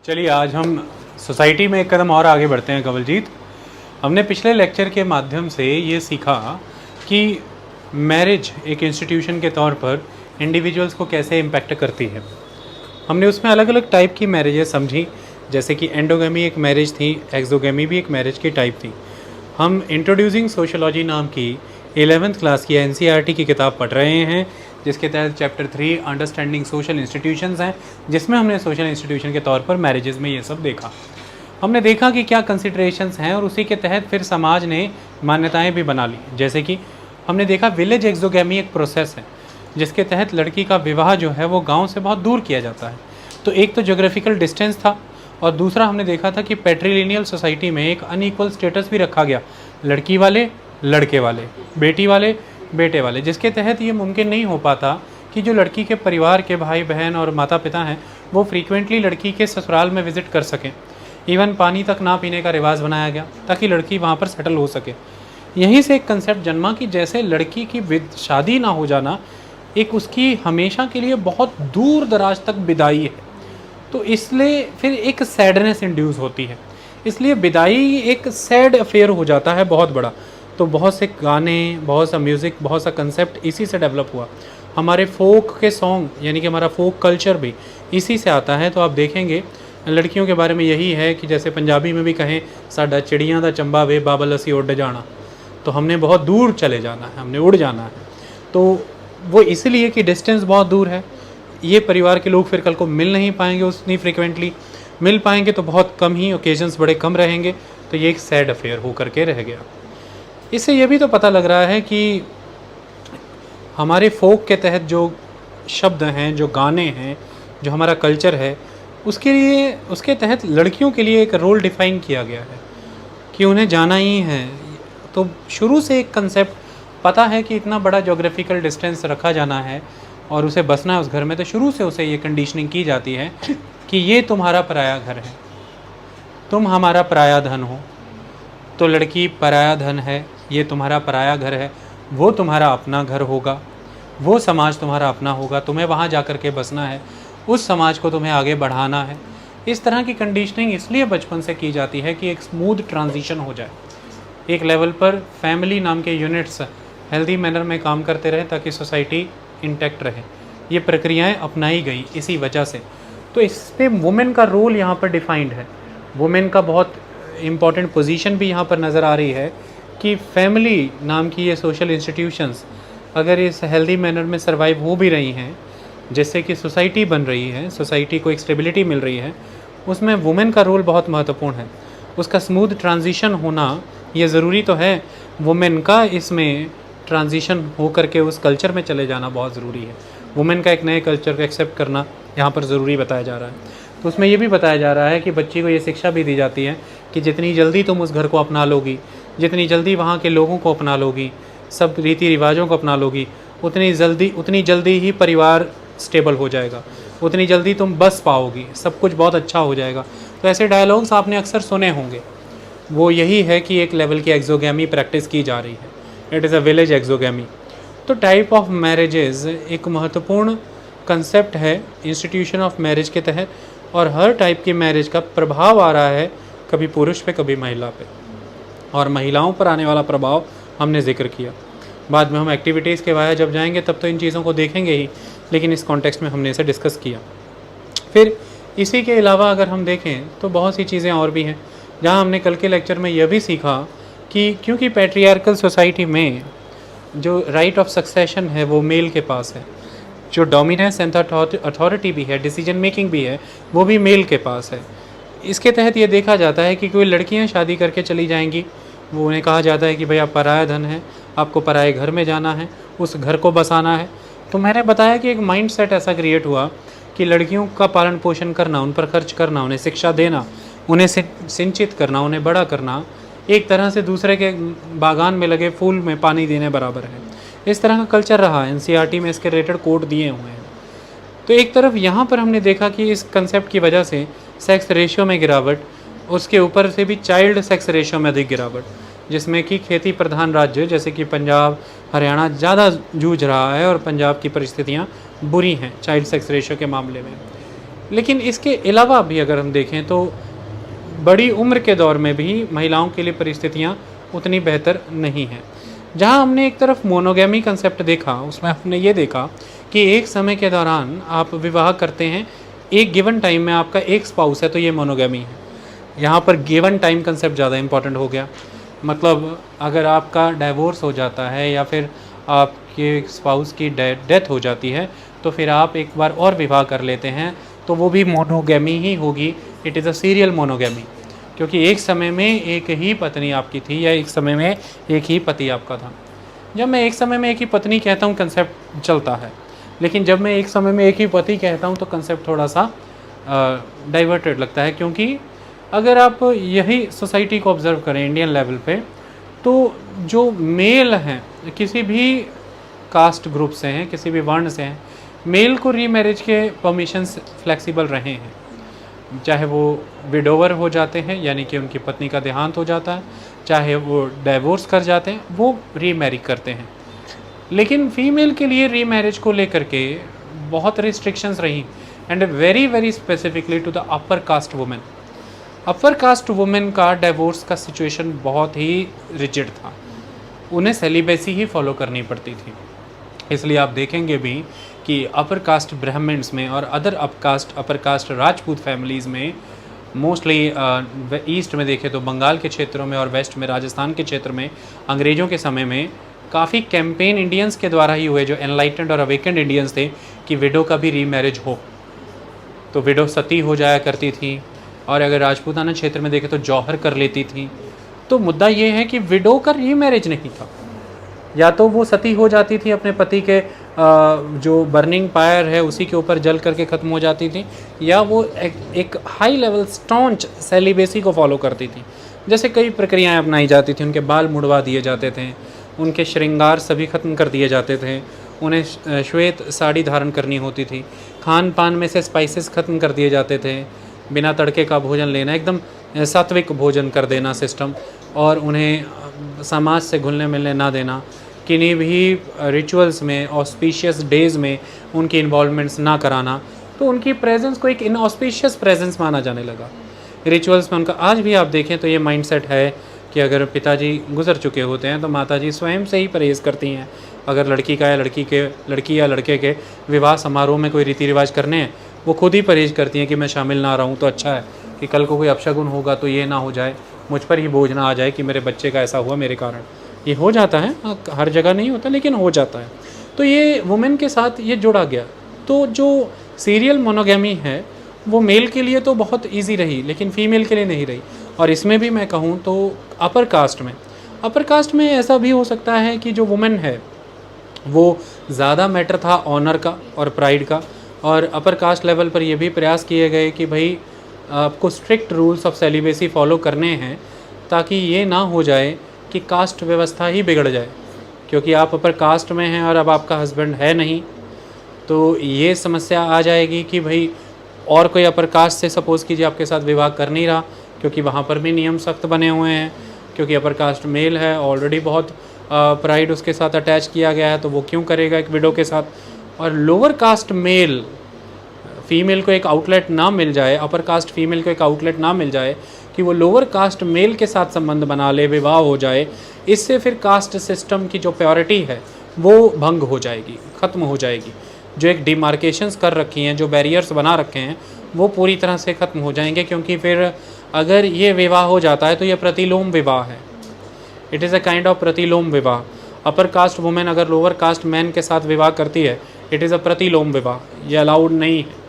चलिए आज हम सोसाइटी में एक कदम और आगे बढ़ते हैं कवलजीत। हमने पिछले लेक्चर के माध्यम से ये सीखा कि मैरिज एक इंस्टीट्यूशन के तौर पर इंडिविजुअल्स को कैसे इम्पैक्ट करती है। हमने उसमें अलग अलग टाइप की मैरिजेस समझी, जैसे कि एंडोगेमी एक मैरिज थी, एक्सोगेमी भी एक मैरिज की टाइप थी। हम इंट्रोड्यूसिंग सोशोलॉजी नाम की 11th क्लास की NCERT की किताब पढ़ रहे हैं, जिसके तहत चैप्टर 3 अंडरस्टैंडिंग सोशल इंस्टीट्यूशंस हैं, जिसमें हमने सोशल इंस्टीट्यूशन के तौर पर मैरिजेज़ में ये सब देखा। हमने देखा कि क्या कंसिडरेशंस हैं और उसी के तहत फिर समाज ने मान्यताएं भी बना ली। जैसे कि हमने देखा विलेज एक्सोगेमी एक प्रोसेस है जिसके तहत लड़की का विवाह जो है वो गाँव से बहुत दूर किया जाता है। तो एक तो जोग्राफिकल डिस्टेंस था और दूसरा हमने देखा था कि पैट्रिलिनियल सोसाइटी में एक अनइक्वल स्टेटस भी रखा गया, लड़की वाले लड़के वाले, बेटी वाले बेटे वाले, जिसके तहत ये मुमकिन नहीं हो पाता कि जो लड़की के परिवार के भाई बहन और माता पिता हैं वो फ्रीक्वेंटली लड़की के ससुराल में विज़िट कर सकें। इवन पानी तक ना पीने का रिवाज बनाया गया ताकि लड़की वहाँ पर सेटल हो सके। यहीं से एक कंसेप्ट जन्मा कि जैसे लड़की की शादी ना हो जाना एक उसकी हमेशा के लिए बहुत दूर दराज तक विदाई है, तो इसलिए फिर एक सैडनेस इंड्यूस होती है, इसलिए विदाई एक सैड अफेयर हो जाता है बहुत बड़ा। तो बहुत से गाने, बहुत सा म्यूज़िक, बहुत सा कंसेप्ट इसी से डेवलप हुआ। हमारे फोक के सॉन्ग यानी कि हमारा फोक कल्चर भी इसी से आता है। तो आप देखेंगे लड़कियों के बारे में यही है कि जैसे पंजाबी में भी कहें साडा चिड़ियाँ दा चंबा वे बाबल असी उड़ जाना, तो हमने बहुत दूर चले जाना है, हमने उड़ जाना है। तो वो इसलिए कि डिस्टेंस बहुत दूर है, ये परिवार के लोग फिर कल को मिल नहीं पाएंगे उतनी फ्रिक्वेंटली, मिल पाएंगे तो बहुत कम ही, ओकेजन्स बड़े कम रहेंगे। तो ये एक सैड अफेयर हो करके रह गया। इससे ये भी तो पता लग रहा है कि हमारे फोक के तहत जो शब्द हैं, जो गाने हैं, जो हमारा कल्चर है, उसके लिए, उसके तहत लड़कियों के लिए एक रोल डिफ़ाइन किया गया है कि उन्हें जाना ही है। तो शुरू से एक कंसेप्ट पता है कि इतना बड़ा जोग्राफिकल डिस्टेंस रखा जाना है और उसे बसना है उस घर में, तो शुरू से उसे ये कंडीशनिंग की जाती है कि ये तुम्हारा पराया घर है, तुम हमारा पराया धन हो। तो लड़की पराया धन है, ये तुम्हारा पराया घर है, वो तुम्हारा अपना घर होगा, वो समाज तुम्हारा अपना होगा, तुम्हें वहाँ जा कर के बसना है, उस समाज को तुम्हें आगे बढ़ाना है। इस तरह की कंडीशनिंग इसलिए बचपन से की जाती है कि एक स्मूथ ट्रांजिशन हो जाए, एक लेवल पर फैमिली नाम के यूनिट्स हेल्दी मैनर में काम करते रहे ताकि सोसाइटी इंटैक्ट रहे। ये प्रक्रियाएं अपनाई गई इसी वजह से। तो इस पर वुमेन का रोल यहाँ पर डिफाइंड है, वुमेन का बहुत इम्पॉर्टेंट पोजीशन भी यहाँ पर नज़र आ रही है कि फैमिली नाम की ये सोशल इंस्टीट्यूशंस अगर इस हेल्दी मैनर में सर्वाइव हो भी रही हैं, जिससे कि सोसाइटी बन रही है, सोसाइटी को एक स्टेबिलिटी मिल रही है, उसमें वुमेन का रोल बहुत महत्वपूर्ण है। उसका स्मूथ ट्रांजिशन होना ये ज़रूरी तो है, वुमेन का इसमें ट्रांजिशन हो करके उस कल्चर में चले जाना बहुत ज़रूरी है। वुमेन का एक नए कल्चर को एक्सेप्ट करना यहाँ पर ज़रूरी बताया जा रहा है। तो उसमें ये भी बताया जा रहा है कि बच्ची को ये शिक्षा भी दी जाती है कि जितनी जल्दी तुम उस घर को अपना लोगी, जितनी जल्दी वहाँ के लोगों को अपना लोगी, सब रीति रिवाजों को अपना लोगी, उतनी जल्दी ही परिवार स्टेबल हो जाएगा, उतनी जल्दी तुम बस पाओगी, सब कुछ बहुत अच्छा हो जाएगा। तो ऐसे डायलॉग्स आपने अक्सर सुने होंगे। वो यही है कि एक लेवल की एक्सोगेमी प्रैक्टिस की जा रही है, it is a village exogamy. तो टाइप ऑफ मैरिजेज़ एक महत्वपूर्ण कंसेप्ट है इंस्टीट्यूशन ऑफ मैरिज के तहत, और हर टाइप की मैरिज का प्रभाव आ रहा है कभी पुरुष पे कभी महिला पे, और महिलाओं पर आने वाला प्रभाव हमने जिक्र किया। बाद में हम एक्टिविटीज़ के वाया जब जाएंगे तब तो इन चीज़ों को देखेंगे ही, लेकिन इस कॉन्टेक्स्ट में हमने इसे डिस्कस किया। फिर इसी के अलावा अगर हम देखें तो बहुत सी चीज़ें और भी हैं, जहाँ हमने कल के लेक्चर में यह भी सीखा कि क्योंकि पैट्रियार्कल सोसाइटी में जो राइट ऑफ सक्सेशन है वो मेल के पास है, जो डोमिनेंस एंड अथॉरिटी भी है, डिसीजन मेकिंग भी है, वो भी मेल के पास है। इसके तहत ये देखा जाता है कि कोई लड़कियां शादी करके चली जाएंगी, वो उन्हें कहा जाता है कि भाई आप पराया धन है, आपको पराए घर में जाना है, उस घर को बसाना है। तो मैंने बताया कि एक माइंड सेट ऐसा क्रिएट हुआ कि लड़कियों का पालन पोषण करना, उन पर खर्च करना, उन्हें शिक्षा देना, उन्हें सिंचित करना, उन्हें बड़ा करना, एक तरह से दूसरे के बागान में लगे फूल में पानी देने बराबर है। इस तरह का कल्चर रहा, NCERT में इसके रिलेटेड कोड दिए हुए हैं। तो एक तरफ यहाँ पर हमने देखा कि इस कंसेप्ट की वजह से सेक्स रेशियो में गिरावट, उसके ऊपर से भी चाइल्ड सेक्स रेशियो में अधिक गिरावट, जिसमें कि खेती प्रधान राज्य जैसे कि पंजाब, हरियाणा ज़्यादा जूझ रहा है और पंजाब की परिस्थितियाँ बुरी हैं चाइल्ड सेक्स रेशियो के मामले में। लेकिन इसके अलावा भी अगर हम देखें तो बड़ी उम्र के दौर में भी महिलाओं के लिए परिस्थितियाँ उतनी बेहतर नहीं हैं। जहाँ हमने एक तरफ मोनोगैमी कंसेप्ट देखा, उसमें हमने ये देखा कि एक समय के दौरान आप विवाह करते हैं, एक गिवन टाइम में आपका एक स्पाउस है, तो ये मोनोगैमी है। यहाँ पर गिवन टाइम कंसेप्ट ज़्यादा इंपॉर्टेंट हो गया। मतलब अगर आपका डाइवोर्स हो जाता है या फिर आपके स्पाउस की डेथ हो जाती है, तो फिर आप एक बार और विवाह कर लेते हैं, तो वो भी मोनोगैमी ही होगी। It is a serial monogamy, क्योंकि एक समय में एक ही पत्नी आपकी थी या एक समय में एक ही पति आपका था। जब मैं एक समय में एक ही पत्नी कहता हूँ कंसेप्ट चलता है, लेकिन जब मैं एक समय में एक ही पति कहता हूँ तो कंसेप्ट थोड़ा सा डाइवर्टेड लगता है। क्योंकि अगर आप यही सोसाइटी को ऑब्ज़र्व करें इंडियन लेवल पे, तो जो मेल हैं किसी भी कास्ट ग्रुप से हैं, किसी भी वर्ण से हैं, मेल को रीमैरिज के परमिशंस फ्लेक्सिबल रहे हैं। चाहे वो विडोवर हो जाते हैं, यानी कि उनकी पत्नी का देहांत हो जाता है, चाहे वो डाइवोर्स कर जाते हैं, वो रीमैरी करते हैं। लेकिन फीमेल के लिए रीमैरिज को लेकर के बहुत रिस्ट्रिक्शंस रही, and very very specifically to the upper caste women. Upper caste women का डाइवोर्स का सिचुएशन बहुत ही रिजिड था, उन्हें सेलिबेसी ही फॉलो करनी पड़ती थी। इसलिए आप देखेंगे भी कि अपर कास्ट ब्राह्मण्स में और other upper caste Rajput families में मोस्टली ईस्ट में देखें तो बंगाल के क्षेत्रों में और वेस्ट में राजस्थान के क्षेत्र में अंग्रेज़ों के समय में काफ़ी कैंपेन इंडियंस के द्वारा ही हुए, जो एनलाइटेंड और अवेकेंड इंडियंस थे, कि विडो का भी रीमैरिज हो। तो विडो सती हो जाया करती थी, और अगर राजपूताना क्षेत्र में देखें तो जौहर कर लेती थी। तो मुद्दा ये है कि विडो का रीमैरिज नहीं था, या तो वो सती हो जाती थी, अपने पति के जो बर्निंग फायर है उसी के ऊपर जल करके ख़त्म हो जाती थी, या वो एक हाई लेवल स्टॉन्च सेलिबेसी को फॉलो करती थी। जैसे कई प्रक्रियाएं अपनाई जाती थी, उनके बाल मुड़वा दिए जाते थे, उनके श्रृंगार सभी ख़त्म कर दिए जाते थे, उन्हें श्वेत साड़ी धारण करनी होती थी, खान पान में से स्पाइसेस ख़त्म कर दिए जाते थे, बिना तड़के का भोजन लेना, एकदम सात्विक भोजन कर देना सिस्टम, और उन्हें समाज से घुलने मिलने ना देना, किन्हीं भी रिचुअल्स में ऑस्पिशियस डेज़ में उनकी इन्वॉल्वमेंट्स ना कराना। तो उनकी प्रेजेंस को एक इनऑस्पिशियस प्रेजेंस माना जाने लगा रिचुअल्स में उनका। आज भी आप देखें तो ये माइंडसेट है कि अगर पिताजी गुजर चुके होते हैं तो माताजी स्वयं से ही परहेज़ करती हैं। अगर लड़की या लड़के के विवाह समारोह में कोई रीति रिवाज करने हैं, वो खुद ही परहेज़ करती हैं कि मैं शामिल ना रहूँ तो अच्छा है, कि कल को कोई अपशगुन होगा तो ये ना हो जाए, मुझ पर ही बोझ ना आ जाए कि मेरे बच्चे का ऐसा हुआ मेरे कारण। ये हो जाता है, हर जगह नहीं होता लेकिन हो जाता है। तो ये वुमेन के साथ ये जुड़ा गया। तो जो सीरियल मोनोगैमी है वो मेल के लिए तो बहुत इजी रही, लेकिन फीमेल के लिए नहीं रही। और इसमें भी मैं कहूँ तो अपर कास्ट में ऐसा भी हो सकता है कि जो वुमेन है वो ज़्यादा मैटर था ऑनर का और प्राइड का, और अपर कास्ट लेवल पर ये भी प्रयास किए गए कि भाई आपको strict rules of celibacy follow करने हैं, ताकि ये ना हो जाए कि कास्ट व्यवस्था ही बिगड़ जाए। क्योंकि आप अपर कास्ट में हैं और अब आपका हस्बैंड है नहीं, तो ये समस्या आ जाएगी कि भाई और कोई अपर कास्ट से सपोज़ कीजिए आपके साथ विवाह कर नहीं रहा, क्योंकि वहाँ पर भी नियम सख्त बने हुए हैं, क्योंकि अपर कास्ट मेल है, ऑलरेडी बहुत प्राइड उसके साथ अटैच किया गया है, तो वो क्यों करेगा एक विडो के साथ। और लोअर कास्ट मेल फीमेल को एक आउटलेट ना मिल जाए, अपर कास्ट फीमेल को एक आउटलेट ना मिल जाए कि वो लोअर कास्ट मेल के साथ संबंध बना ले, विवाह हो जाए, इससे फिर कास्ट सिस्टम की जो प्योरिटी है वो भंग हो जाएगी, ख़त्म हो जाएगी। जो एक डिमार्केशंस कर रखी हैं, जो बैरियर्स बना रखे हैं, वो पूरी तरह से ख़त्म हो जाएंगे। क्योंकि फिर अगर ये विवाह हो जाता है तो ये प्रतिलोम विवाह है, it is a kind of प्रतिलोम विवाह। अपर कास्ट वुमेन अगर लोअर कास्ट मैन के साथ विवाह करती है, इट इज़ अ प्रतिलोम विवाह, ये अलाउड नहीं है।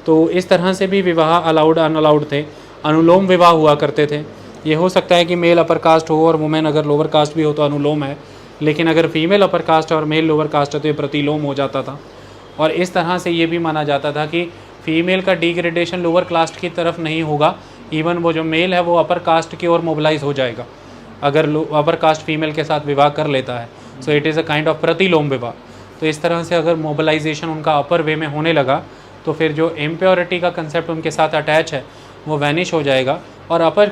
तो इस तरह से भी विवाह अलाउड अनअलाउड थे, अनुलोम विवाह हुआ करते थे। ये हो सकता है कि मेल अपर कास्ट हो और वुमेन अगर लोअर कास्ट भी हो तो अनुलोम है, लेकिन अगर फीमेल अपर कास्ट और मेल लोअर कास्ट है तो ये प्रतिलोम हो जाता था। और इस तरह से ये भी माना जाता था कि फीमेल का डिग्रेडेशन लोअर कास्ट की तरफ नहीं होगा, इवन वो जो मेल है वो अपर कास्ट की ओर मोबिलाइज हो जाएगा अगर अपर कास्ट फीमेल के साथ विवाह कर लेता है। So it is a kind of प्रतिलोम विवाह। तो इस तरह से अगर मोबिलाइजेशन उनका अपर वे में होने लगा तो फिर जो इम्प्योरिटी का कंसेप्ट उनके साथ अटैच है वो वैनिश हो जाएगा, और अपर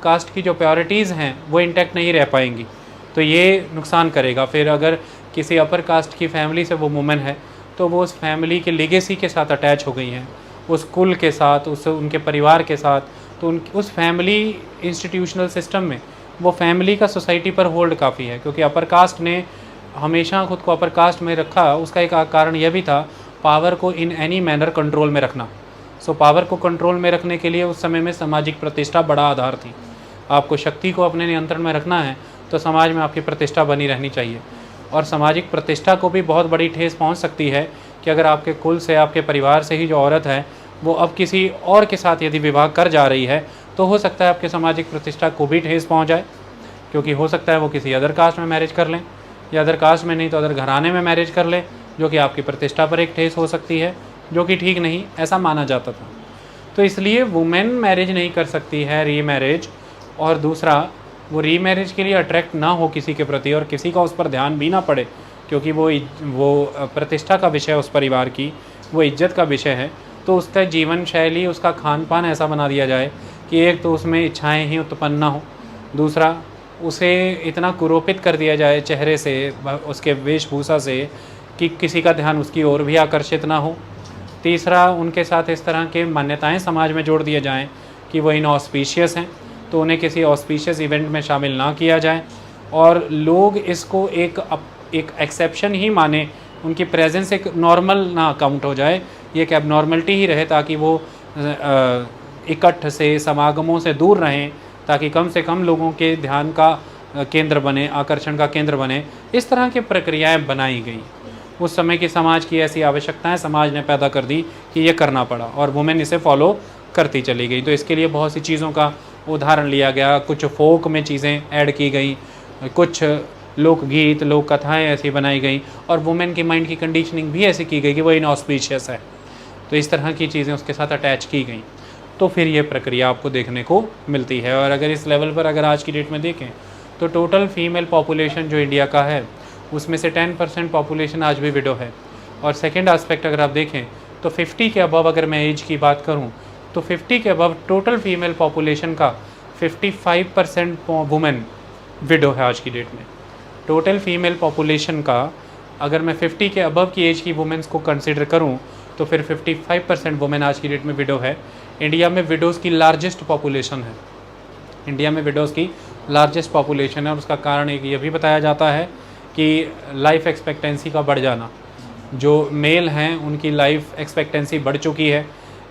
कास्ट की जो प्योरिटीज़ हैं वो इंटैक्ट नहीं रह पाएंगी। तो ये नुकसान करेगा। फिर अगर किसी अपर कास्ट की फैमिली से वो वुमेन है तो वो उस फैमिली के लेगेसी के साथ अटैच हो गई हैं, उस कुल के साथ, उस उनके परिवार के साथ, तो उस फैमिली इंस्टीट्यूशनल सिस्टम में वो फैमिली का सोसाइटी पर होल्ड काफ़ी है। क्योंकि अपर कास्ट ने हमेशा खुद को अपर कास्ट में रखा, उसका एक कारण यह भी था पावर को इन एनी मैनर कंट्रोल में रखना। सो पावर को कंट्रोल में रखने के लिए उस समय में सामाजिक प्रतिष्ठा बड़ा आधार थी। आपको शक्ति को अपने नियंत्रण में रखना है तो समाज में आपकी प्रतिष्ठा बनी रहनी चाहिए। और सामाजिक प्रतिष्ठा को भी बहुत बड़ी ठेस पहुंच सकती है कि अगर आपके कुल से, आपके परिवार से ही जो औरत है वो अब किसी और के साथ यदि विवाह कर जा रही है तो हो सकता है आपके सामाजिक प्रतिष्ठा को भी ठेस पहुंच जाए। क्योंकि हो सकता है वो किसी अदर कास्ट में मैरिज कर लें, या अदर कास्ट में नहीं तो अदर घराने में मैरिज कर लें, जो कि आपकी प्रतिष्ठा पर एक ठेस हो सकती है, जो कि ठीक नहीं, ऐसा माना जाता था। तो इसलिए वुमेन मैरिज नहीं कर सकती है, रीमैरिज। और दूसरा, वो रीमैरिज के लिए अट्रैक्ट ना हो किसी के प्रति और किसी का उस पर ध्यान भी ना पड़े, क्योंकि वो प्रतिष्ठा का विषय उस परिवार की, वो इज्जत का विषय है। तो उसका जीवन शैली, उसका खान पान ऐसा बना दिया जाए कि एक तो उसमें इच्छाएं ही उत्पन्न ना हो, दूसरा उसे इतना कुरूपित कर दिया जाए चेहरे से, उसके वेशभूषा से, कि किसी का ध्यान उसकी ओर भी आकर्षित ना हो। तीसरा, उनके साथ इस तरह के मान्यताएं समाज में जोड़ दिए जाएं कि वो इनऑस्पिशियस हैं, तो उन्हें किसी ऑस्पिशियस इवेंट में शामिल ना किया जाए और लोग इसको एक एक्सेप्शन ही माने, उनकी प्रेजेंस एक नॉर्मल ना काउंट हो जाए, ये एक एबनॉर्मलिटी ही रहे, ताकि वो इकट्ठ से, समागमों से दूर रहें, ताकि कम से कम लोगों के ध्यान का केंद्र बने, आकर्षण का केंद्र बने। इस तरह की प्रक्रियाएं बनाई गई। उस समय की समाज की ऐसी आवश्यकताएं समाज ने पैदा कर दी कि ये करना पड़ा और वुमेन इसे फॉलो करती चली गई। तो इसके लिए बहुत सी चीज़ों का उदाहरण लिया गया, कुछ फोक में चीज़ें ऐड की गई, कुछ लोकगीत, लोक कथाएँ ऐसी बनाई गई, और वुमेन की माइंड की कंडीशनिंग भी ऐसी की गई कि वो इनऑस्पिशियस है। तो इस तरह की चीज़ें उसके साथ अटैच की गई। तो फिर ये प्रक्रिया आपको देखने को मिलती है। और अगर इस लेवल पर अगर आज की डेट में देखें तो टोटल फीमेल पॉपुलेशन जो इंडिया का है उसमें से 10% पॉपुलेशन आज भी विडो है। और सेकेंड आस्पेक्ट अगर आप देखें तो 50 के अबव, अगर मैं एज की बात करूं तो 50 के अबव टोटल फीमेल पॉपुलेशन का 55% वुमेन विडो है आज की डेट में। टोटल फीमेल पॉपुलेशन का अगर मैं 50 के अबव की एज की वुमेन्स को कंसिडर करूं तो फिर 55% वुमेन आज की डेट में विडो है। इंडिया में विडोज़ की लार्जेस्ट पॉपुलेशन है, इंडिया में विडोज़ की लार्जेस्ट पॉपुलेशन है। और उसका कारण एक ये भी बताया जाता है कि लाइफ एक्सपेक्टेंसी का बढ़ जाना, जो मेल हैं उनकी लाइफ एक्सपेक्टेंसी बढ़ चुकी है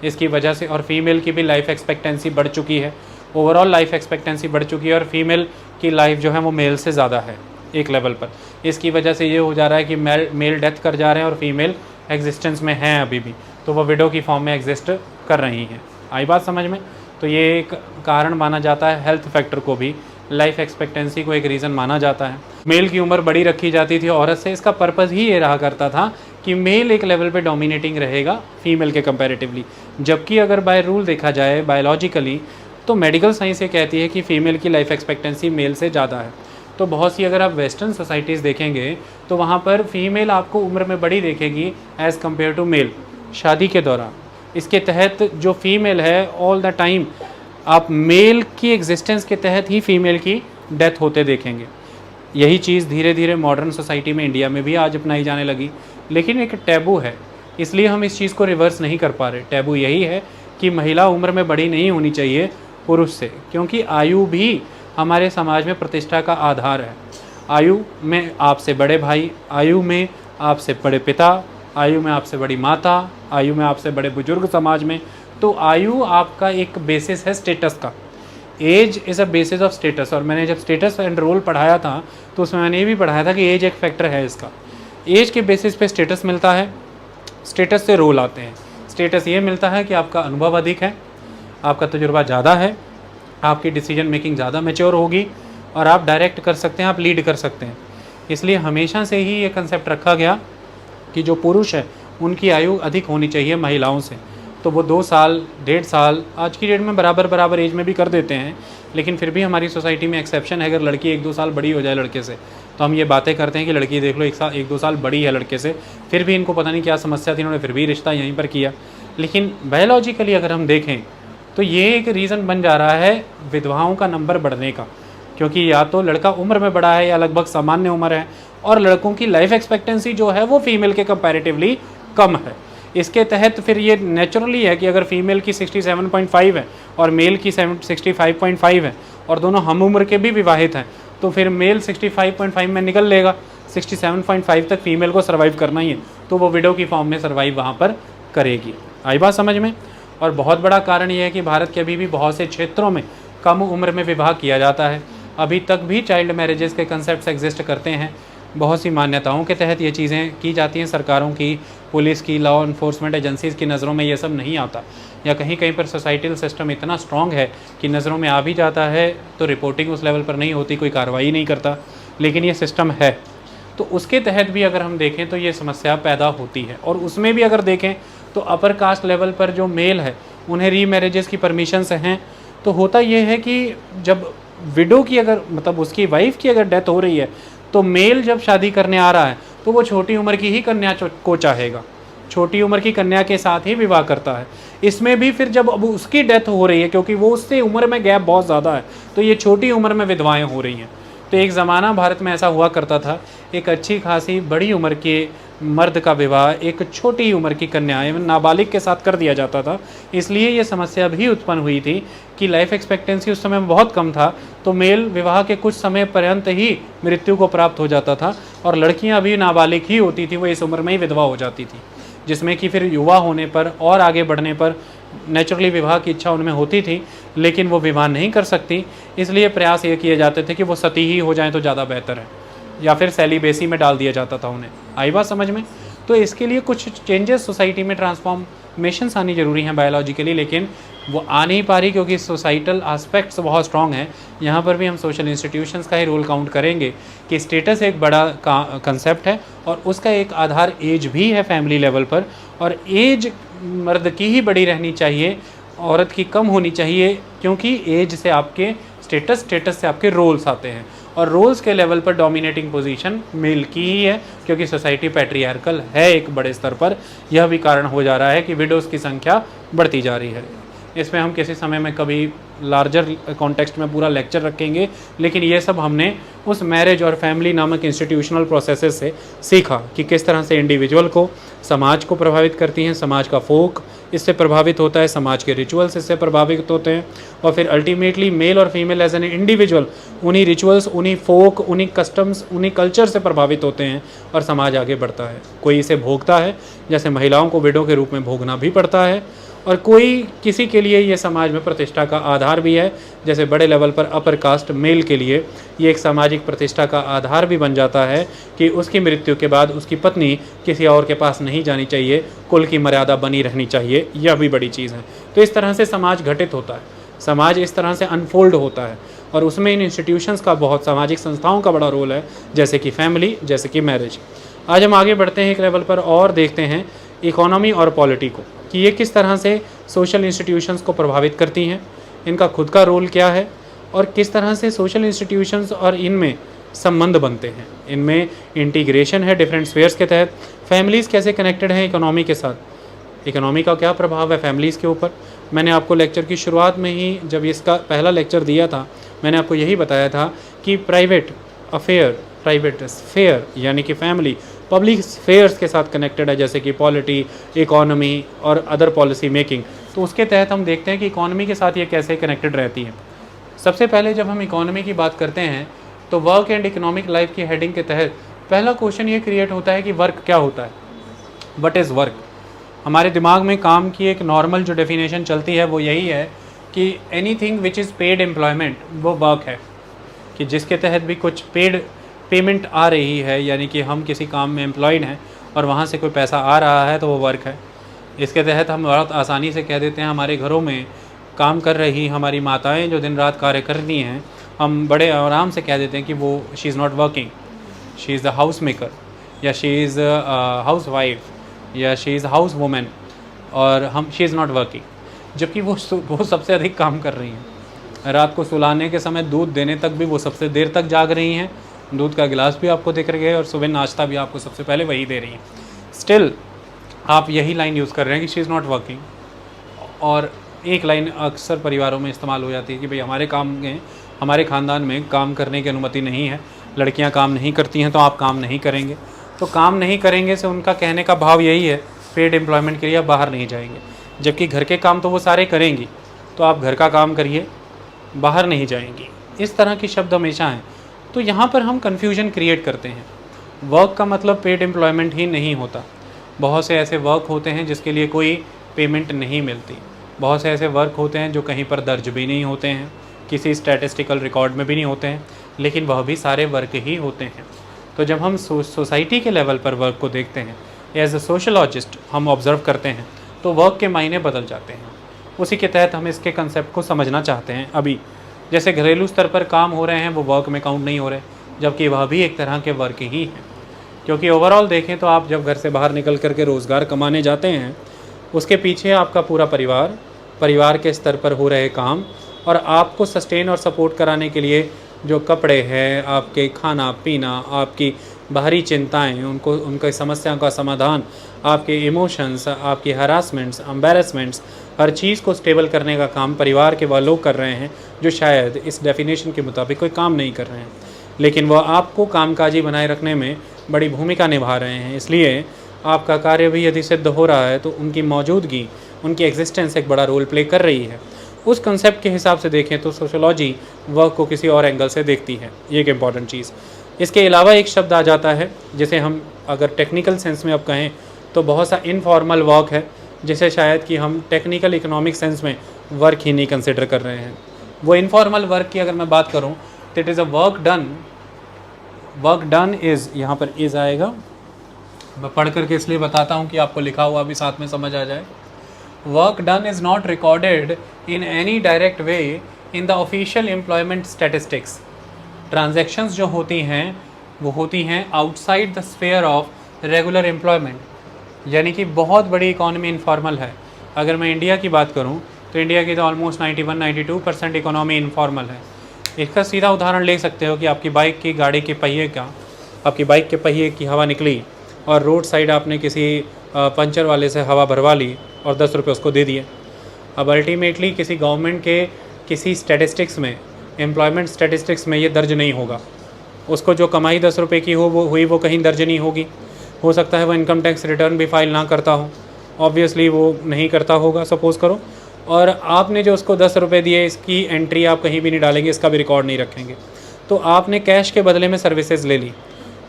इसकी वजह से, और फीमेल की भी लाइफ एक्सपेक्टेंसी बढ़ चुकी है। ओवरऑल लाइफ एक्सपेक्टेंसी बढ़ चुकी है और फीमेल की लाइफ जो है वो मेल से ज़्यादा है एक लेवल पर। इसकी वजह से ये हो जा रहा है कि मेल डेथ कर जा रहे हैं और फीमेल एग्जिस्टेंस में हैं अभी भी, तो वो विडो की फॉर्म में एग्जिस्ट कर रही हैं। आई बात समझ में? तो ये एक कारण माना जाता है। हेल्थ फैक्टर को भी, लाइफ एक्सपेक्टेंसी को एक रीज़न माना जाता है। मेल की उम्र बड़ी रखी जाती थी औरत से, इसका पर्पज़ ही ये रहा करता था कि मेल एक लेवल पे डोमिनेटिंग रहेगा फीमेल के कंपैरेटिवली। जबकि अगर बाय रूल देखा जाए बायोलॉजिकली तो मेडिकल साइंस ये कहती है कि फ़ीमेल की लाइफ एक्सपेक्टेंसी मेल से ज़्यादा है। तो बहुत सी अगर आप वेस्टर्न सोसाइटीज़ देखेंगे तो वहाँ पर फीमेल आपको उम्र में बड़ी देखेगी एज़ कम्पेयर टू मेल शादी के दौरान। इसके तहत जो फीमेल है ऑल द टाइम आप मेल की एग्जिस्टेंस के तहत ही फीमेल की डेथ होते देखेंगे। यही चीज़ धीरे धीरे मॉडर्न सोसाइटी में इंडिया में भी आज अपनाई जाने लगी, लेकिन एक टैबू है, इसलिए हम इस चीज़ को रिवर्स नहीं कर पा रहे। टैबू यही है कि महिला उम्र में बड़ी नहीं होनी चाहिए पुरुष से, क्योंकि आयु भी हमारे समाज में प्रतिष्ठा का आधार है। आयु में आपसे बड़े भाई, आयु में आपसे बड़े पिता, आयु में आपसे बड़ी माता, आयु में आपसे बड़े बुजुर्ग समाज में। तो आयु आपका एक बेसिस है स्टेटस का। As is a basis of status. और मैंने जब स्टेटस एंड रोल पढ़ाया था तो उसमें मैंने ये भी पढ़ाया था कि एज एक फैक्टर है इसका। एज के बेसिस पे स्टेटस मिलता है, स्टेटस से रोल आते हैं। स्टेटस ये मिलता है कि आपका अनुभव अधिक है, आपका तजुर्बा ज़्यादा है, आपकी डिसीजन मेकिंग ज़्यादा मैच्योर होगी और आप डायरेक्ट कर सकते हैं, आप लीड कर सकते हैं। इसलिए हमेशा से ही ये कंसेप्ट रखा गया कि जो पुरुष है उनकी आयु अधिक होनी चाहिए महिलाओं से। तो वो 2 साल 1.5 साल आज की डेट में बराबर एज में भी कर देते हैं, लेकिन फिर भी हमारी सोसाइटी में एक्सेप्शन है। अगर लड़की 1-2 साल बड़ी हो जाए लड़के से तो हम ये बातें करते हैं कि लड़की देख लो 1-2 साल बड़ी है लड़के से, फिर भी इनको पता नहीं क्या समस्या थी, इन्होंने फिर भी रिश्ता यहीं पर किया। लेकिन बायोलॉजिकली अगर हम देखें तो ये एक रीज़न बन जा रहा है विधवाओं का नंबर बढ़ने का, क्योंकि या तो लड़का उम्र में बड़ा है या लगभग सामान्य उम्र है, और लड़कों की लाइफ एक्सपेक्टेंसी जो है वो फीमेल के कंपैरेटिवली कम है। इसके तहत फिर ये नेचुरली है कि अगर फीमेल की 67.5 है और मेल की 65.5 है और दोनों हम उम्र के भी विवाहित हैं, तो फिर मेल 65.5 में निकल लेगा, 67.5 तक फीमेल को सर्वाइव करना ही है, तो वो विडो की फॉर्म में सर्वाइव वहाँ पर करेगी। आई बात समझ में। और बहुत बड़ा कारण ये है कि भारत के अभी भी बहुत से क्षेत्रों में कम उम्र में विवाह किया जाता है, अभी तक भी चाइल्ड मैरिजेस के कंसेप्ट एग्जिस्ट करते हैं। बहुत सी मान्यताओं के तहत ये चीज़ें की जाती हैं, सरकारों की, पुलिस की, लॉ इन्फोर्समेंट एजेंसीज़ की नज़रों में ये सब नहीं आता, या कहीं कहीं पर सोसाइटल सिस्टम इतना स्ट्रॉन्ग है कि नज़रों में आ भी जाता है तो रिपोर्टिंग उस लेवल पर नहीं होती, कोई कार्रवाई नहीं करता, लेकिन ये सिस्टम है। तो उसके तहत भी अगर हम देखें तो ये समस्या पैदा होती है। और उसमें भी अगर देखें तो अपर कास्ट लेवल पर जो मेल है उन्हें री मैरिजेस की परमिशंस हैं। तो होता ये है कि जब विडो की अगर मतलब उसकी वाइफ की अगर डेथ हो रही है तो मेल जब शादी करने आ रहा है तो वो छोटी उम्र की ही कन्या को चाहेगा, छोटी उम्र की कन्या के साथ ही विवाह करता है। इसमें भी फिर जब अब उसकी डेथ हो रही है, क्योंकि वो उससे उम्र में गैप बहुत ज़्यादा है, तो ये छोटी उम्र में विधवाएं हो रही हैं। तो एक ज़माना भारत में ऐसा हुआ करता था, एक अच्छी खासी बड़ी उम्र के मर्द का विवाह एक छोटी उम्र की कन्या एवं नाबालिग के साथ कर दिया जाता था। इसलिए ये समस्या भी उत्पन्न हुई थी कि लाइफ एक्सपेक्टेंसी उस समय में बहुत कम था, तो मेल विवाह के कुछ समय पर्यंत ही मृत्यु को प्राप्त हो जाता था और लड़कियां भी नाबालिग ही होती थी, वो इस उम्र में ही विधवा हो जाती थी, जिसमें कि फिर युवा होने पर और आगे बढ़ने पर नेचुरली विवाह की इच्छा उनमें होती थी, लेकिन वो विवाह नहीं कर सकती। इसलिए प्रयास ये किए जाते थे कि वो सती ही हो जाएं तो ज़्यादा बेहतर है, या फिर सेलिबेसी में डाल दिया जाता था उन्हें। आई बात समझ में। तो इसके लिए कुछ चेंजेस सोसाइटी में ट्रांसफॉर्मेशंस आनी ज़रूरी हैं बायोलॉजिकली, लेकिन वो आ नहीं पा रही क्योंकि सोसाइटल आस्पेक्ट्स बहुत स्ट्रॉन्ग हैं। यहाँ पर भी हम सोशल इंस्टीट्यूशंस का ही रोल काउंट करेंगे कि स्टेटस एक बड़ा कंसेप्ट है और उसका एक आधार एज भी है फैमिली लेवल पर, और एज मर्द की ही बड़ी रहनी चाहिए, औरत की कम होनी चाहिए, क्योंकि एज से आपके स्टेटस से आपके रोल्स आते हैं और रोल्स के लेवल पर डोमिनेटिंग पोजीशन मेल की ही है, क्योंकि सोसाइटी पैट्रियार्कल है एक बड़े स्तर पर। यह भी कारण हो जा रहा है कि विडोज़ की संख्या बढ़ती जा रही है। इसमें हम किसी समय में कभी लार्जर कॉन्टेक्स्ट में पूरा लेक्चर रखेंगे, लेकिन ये सब हमने उस मैरिज और फैमिली नामक इंस्टीट्यूशनल प्रोसेसेस से सीखा कि किस तरह से इंडिविजुअल को, समाज को प्रभावित करती हैं, समाज का फोक इससे प्रभावित होता है, समाज के रिचुअल्स इससे प्रभावित होते हैं, और फिर अल्टीमेटली मेल और फीमेल एज एन इंडिविजुअल उन्हीं रिचुअल्स, उन्हीं फोक, उन्हीं कस्टम्स, उन्हीं कल्चर से प्रभावित होते हैं और समाज आगे बढ़ता है। कोई इसे भोगता है, जैसे महिलाओं को विडो के रूप में भोगना भी पड़ता है, और कोई किसी के लिए ये समाज में प्रतिष्ठा का आधार भी है, जैसे बड़े लेवल पर अपर कास्ट मेल के लिए ये एक सामाजिक प्रतिष्ठा का आधार भी बन जाता है कि उसकी मृत्यु के बाद उसकी पत्नी किसी और के पास नहीं जानी चाहिए, कुल की मर्यादा बनी रहनी चाहिए। यह भी बड़ी चीज़ है। तो इस तरह से समाज घटित होता है, समाज इस तरह से अनफोल्ड होता है, और उसमें इन इंस्टीट्यूशंस का, बहुत सामाजिक संस्थाओं का बड़ा रोल है, जैसे कि फैमिली, जैसे कि मैरिज। आज हम आगे बढ़ते हैं एक लेवल पर और देखते हैं इकोनॉमी और पॉलिटी को, कि ये किस तरह से सोशल इंस्टीट्यूशंस को प्रभावित करती हैं, इनका खुद का रोल क्या है, और किस तरह से सोशल इंस्टीट्यूशंस और इनमें संबंध बनते हैं, इनमें इंटीग्रेशन है डिफरेंट स्फेयर्स के तहत। फैमिलीज़ कैसे कनेक्टेड हैं इकोनॉमी के साथ, इकोनॉमी का क्या प्रभाव है फैमिलीज़ के ऊपर। मैंने आपको लेक्चर की शुरुआत में ही, जब इसका पहला लेक्चर दिया था, मैंने आपको यही बताया था कि प्राइवेट अफेयर, प्राइवेट स्फेयर यानी कि फैमिली पब्लिक स्फेयर्स के साथ कनेक्टेड है, जैसे कि पॉलिटी, इकोनॉमी और अदर पॉलिसी मेकिंग। तो उसके तहत हम देखते हैं कि इकोनॉमी के साथ ये कैसे कनेक्टेड रहती है। सबसे पहले जब हम इकोनॉमी की बात करते हैं तो वर्क एंड इकोनॉमिक लाइफ की हेडिंग के तहत पहला क्वेश्चन ये क्रिएट होता है कि वर्क क्या होता है, व्हाट इज़ वर्क। हमारे दिमाग में काम की एक नॉर्मल जो डेफिनेशन चलती है वो यही है कि anything which is paid employment वो वर्क है, कि जिसके तहत भी कुछ पेमेंट आ रही है, यानी कि हम किसी काम में एम्प्लॉयड हैं और वहाँ से कोई पैसा आ रहा है तो वो वर्क है। इसके तहत हम बहुत आसानी से कह देते हैं हमारे घरों में काम कर रही हमारी माताएं जो दिन रात कार्य कर रही हैं, हम बड़े आराम से कह देते हैं कि वो she is not working, she is the house maker, या शी इज़ हाउस वाइफ, या शी इज़ हाउस वुमेन, और हम शी इज़ नॉट वर्किंग, जबकि वो सबसे अधिक काम कर रही हैं। रात को सुलाने के समय दूध देने तक भी वो सबसे देर तक जाग रही हैं, दूध का गिलास भी आपको दिख रही है और सुबह नाश्ता भी आपको सबसे पहले वही दे रही हैं। स्टिल आप यही लाइन यूज़ कर रहे हैं कि शी इज़ नॉट वर्किंग। और एक लाइन अक्सर परिवारों में इस्तेमाल हो जाती है कि भाई हमारे ख़ानदान में काम करने की अनुमति नहीं है, लड़कियां काम नहीं करती हैं तो आप काम नहीं करेंगे। तो काम नहीं करेंगे से उनका कहने का भाव यही है पेड एम्प्लॉयमेंट के लिए आप बाहर नहीं जाएंगे, जबकि घर के काम तो वो सारे करेंगी, तो आप घर का काम करिए, बाहर नहीं जाएंगी। इस तरह के शब्द हमेशा हैं। तो यहाँ पर हम कन्फ्यूजन क्रिएट करते हैं। वर्क का मतलब पेड एम्प्लॉयमेंट ही नहीं होता। बहुत से ऐसे वर्क होते हैं जिसके लिए कोई पेमेंट नहीं मिलती। बहुत से ऐसे वर्क होते हैं जो कहीं पर दर्ज भी नहीं होते हैं, किसी स्टैटिस्टिकल रिकॉर्ड में भी नहीं होते हैं, लेकिन वह भी सारे वर्क ही होते हैं। तो जब हम सोसाइटी के लेवल पर वर्क को देखते हैं, एज अ सोशलॉजिस्ट हम ऑब्ज़र्व करते हैं, तो वर्क के मायने बदल जाते हैं। उसी के तहत हम इसके कंसेप्ट को समझना चाहते हैं। अभी जैसे घरेलू स्तर पर काम हो रहे हैं, वो वर्क में काउंट नहीं हो रहे, जबकि वह भी एक तरह के वर्क ही हैं। क्योंकि ओवरऑल देखें तो आप जब घर से बाहर निकल कर के रोज़गार कमाने जाते हैं, उसके पीछे आपका पूरा परिवार के स्तर पर हो रहे काम, और आपको सस्टेन और सपोर्ट कराने के लिए जो कपड़े हैं, आपके खाना पीना, आपकी बाहरी चिंताएं, उनकी समस्याओं का समाधान, आपके इमोशंस, आपकी हरासमेंट्स, एम्बैरेसमेंट्स, हर चीज़ को स्टेबल करने का काम परिवार के वह लोग कर रहे हैं जो शायद इस डेफिनेशन के मुताबिक कोई काम नहीं कर रहे हैं, लेकिन वह आपको कामकाजी बनाए रखने में बड़ी भूमिका निभा रहे हैं। इसलिए आपका कार्य भी यदि सिद्ध हो रहा है तो उनकी मौजूदगी, उनकी एग्जिस्टेंस एक बड़ा रोल प्ले कर रही है। उस कंसेप्ट के हिसाब से देखें तो सोशोलॉजी वर्क को किसी और एंगल से देखती है। ये एक इम्पॉर्टेंट चीज़। इसके अलावा एक शब्द आ जाता है जिसे हम अगर टेक्निकल सेंस में अब कहें तो बहुत सा इनफॉर्मल वर्क है, जिसे शायद कि हम टेक्निकल इकोनॉमिक सेंस में वर्क ही नहीं कंसिडर कर रहे हैं। वो इनफॉर्मल वर्क की अगर मैं बात करूं तो it is a work done is, यहाँ पर इज़ आएगा, मैं पढ़ करके इसलिए बताता हूँ कि आपको लिखा हुआ भी साथ में समझ आ जाए। Work done is not recorded in any direct way in the official employment statistics. Transactions जो होती हैं वो होती हैं outside the sphere of regular employment, यानी कि बहुत बड़ी इकॉनमी इनफॉर्मल है। अगर मैं इंडिया की बात करूं तो इंडिया की तो ऑलमोस्ट 91-92% इकोनॉमी इनफॉर्मल है। इसका सीधा उदाहरण ले सकते हो कि आपकी बाइक की गाड़ी के पहिए का, आपकी बाइक के पहिए की हवा निकली और रोड साइड आपने किसी पंचर वाले से हवा भरवा ली और 10 रुपये उसको दे दिए। अब अल्टीमेटली किसी गवर्नमेंट के किसी स्टैटिस्टिक्स में, एम्प्लॉयमेंट स्टैटिस्टिक्स में ये दर्ज नहीं होगा। उसको जो कमाई 10 रुपये की हो वो कहीं दर्ज नहीं होगी। हो सकता है वो इनकम टैक्स रिटर्न भी फाइल ना करता हो, ऑब्वियसली वो नहीं करता होगा सपोज़ करो, और आपने जो उसको 10 रुपये दिए इसकी एंट्री आप कहीं भी नहीं डालेंगे, इसका भी रिकॉर्ड नहीं रखेंगे। तो आपने कैश के बदले में सर्विसेज ले ली।